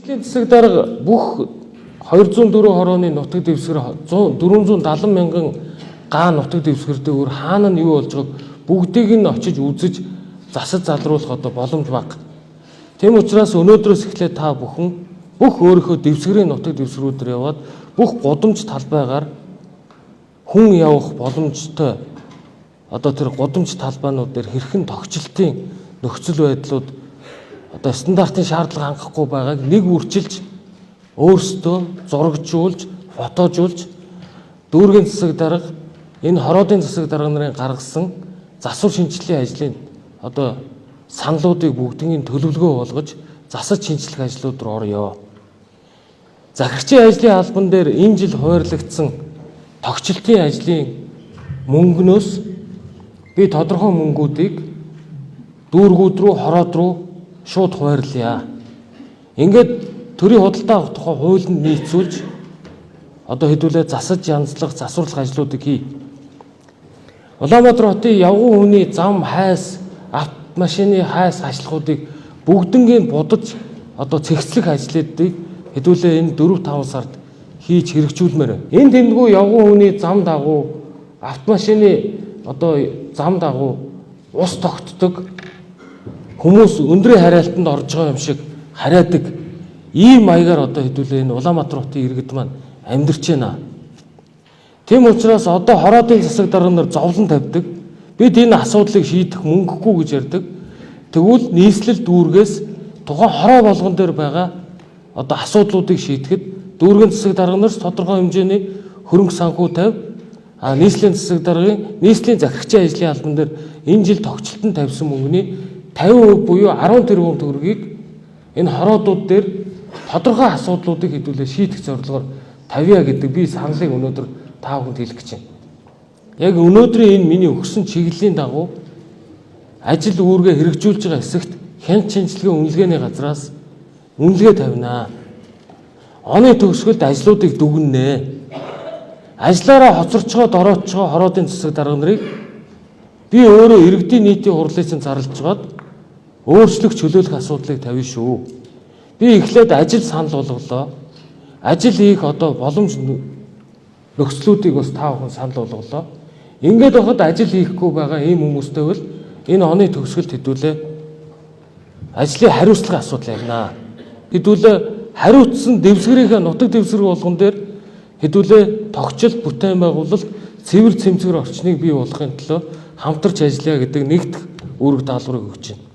Нийслэлийн засаг дарга бүх 204 хорооны нутаг дэвсгэр 470 мянган га нутаг дэвсгэр дээр хаана нь юу болж байгааг бүгдийг нь очиж үзэж засаж залруулах одоо боломж бага. Тийм учраас өнөөдрөөс эхлээд та бүхэн бүх өөрийнхөө дэвсгэрийн нутаг дэвсгэрүүдээр яваад бүх гудамж талбайгаар хүн явах боломжтой одоо тэр гудамж талбайнууд дээр хэрхэн тогтчлтын нөхцөл байдлууд одоо стандартын шаардлага хангахгүй байгааг нэг үрчилж өөрсдөө зурагжуулж, фотожуулж дүүргийн засаг дарга энэ хороодын засаг дарга нарын гаргасан засвар шинжилгээ ажлын одоо саналуудыг бүгднийг төлөвлөгөө болгож засаж шинжлэх ажлууд руу орё. Захирчийн ажлын албан дээр энэ жил хуваарлагдсан тогтчлтын ажлын мөнгнөөс би тодорхой мөнгүүдийг дүүргүүд рүү, хороод руу шууд хуваарлая. Ингээд төрийн худалдаа авах тухай хуулинд нийцүүлж одоо хэдүүлээ засаж янзлах, засварлах ажлуудыг хий. Улаанбаатар хотын явган хүний зам, хайс, автомашины хайс ажлуудыг бүгднийг будаж одоо цэгцлэх ажлуудыг хэдүүлээ энэ 4-5 сард хийж хэрэгжүүлмээр. Энэ тэмдгүү явган хүний зам дагуу, автомашины одоо зам дагуу ус тогтдог хүмүүс өндрийн хараалтанд орж байгаа юм шиг хараадаг ийм маягаар одоо хэдүүлээ энэ Улаанбаатар хотын иргэд маань амьдарч байна. Тийм учраас одоо хороодын засаг дарга нар зовлон тавьдаг. Бид энэ асуудлыг шийдэх мөнгөгүй гэж ярьдаг. Тэгвэл нийслэл дүүргээс тухайн хороо болгон дээр байгаа одоо асуудлуудыг шийдэхэд дүүргийн засаг дарга нарт тодорхой хэмжээний хөрөнгө санхүү тавь. Нийслэлийн засаг даргын нийслэлийн захирагчийн ажлын албан дээр энэ жил тогтчлолтод тавьсан мөнгөний 50% буюу 10 тэрбум төгрөгийг энэ хороодууд дээр тодорхой асуудлуудыг хэдүүлээ шийдэх зорилгоор тавья гэдэг би саналыг өнөөдөр та бүхэнд хэлэх гэж байна. Яг өнөөдрийн энэ миний өгсөн чиглэлийн дагуу ажил үүргээ хэрэгжүүлж байгаа хэсэгт хяналт шинжилгээ үнэлгээний газраас үнэлгээ тавина. Оны төгсгөлд ажлуудыг дүгнэнэ. Ажлаараа хоцорчгоод ороочж байгаа хороодын засаг дарга нарыг би өөрөө иргэдийн нийтийн хурлын зарлжгаад өөрчлөх чөлөөлөх асуудлыг тавина шүү. Би эхлээд ажил санал болголоо. Ажил хийх одоо боломж нөхцлүүдийг бас та бүхэн санал болголоо. Ингээд байхад ажил хийхгүй байгаа ийм хүмүүстэй бол энэ оны төгсгөлд хэдүүлээ ажлын хариуцлагын асуудал явнаа. Хэдүүлээ хариуцсан дэвсгэрийнхээ нутаг дэвсгэр болгон дээр хэдүүлээ тогтчлт, бүтээн байгуулалт, цэвэр цэмцгэр орчныг бий болгохын төлөө хамтарч ажиллая гэдэг нэгт үүрэг даалгаврыг өгч байна.